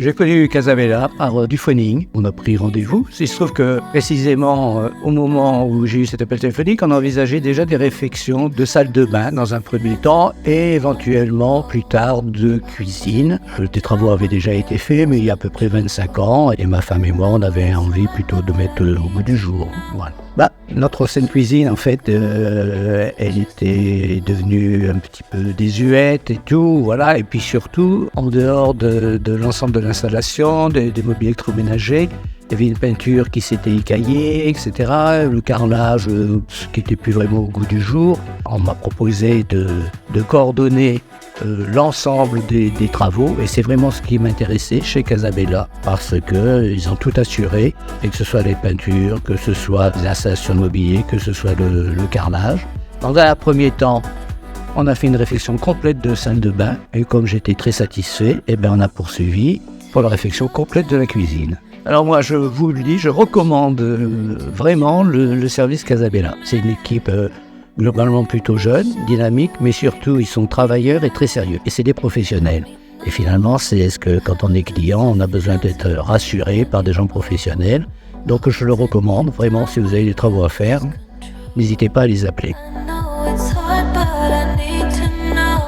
J'ai connu Casabella par du phoning. On a pris rendez-vous. Il se trouve que précisément au moment où j'ai eu cet appel téléphonique, on envisageait déjà des réfections de salle de bain dans un premier temps et éventuellement plus tard de cuisine. Des travaux avaient déjà été faits, mais il y a à peu près 25 ans. Et ma femme et moi, on avait envie plutôt de mettre au bout du jour. Voilà. Notre ancienne cuisine, en fait, elle était devenue un petit peu désuète et tout, voilà. Et puis surtout, en dehors de l'ensemble de l'installation, des mobiliers électroménagers, il y avait une peinture qui s'était écaillée, etc. Le carrelage qui n'était plus vraiment au goût du jour. On m'a proposé de coordonner l'ensemble des travaux, et c'est vraiment ce qui m'intéressait chez Casabella, parce qu'ils ont tout assuré, et que ce soit les peintures, que ce soit les installations de mobilier, que ce soit le carrelage. Dans un premier temps, on a fait une réfection complète de salle de bain, et comme j'étais très satisfait, on a poursuivi pour la réfection complète de la cuisine. Alors moi, je vous le dis, je recommande vraiment le service Casabella. C'est une équipe globalement plutôt jeune, dynamique, mais surtout ils sont travailleurs et très sérieux. Et c'est des professionnels. Et finalement, c'est ce que quand on est client, on a besoin d'être rassuré par des gens professionnels. Donc je le recommande vraiment, si vous avez des travaux à faire, n'hésitez pas à les appeler. I know it's hard, but I need to know.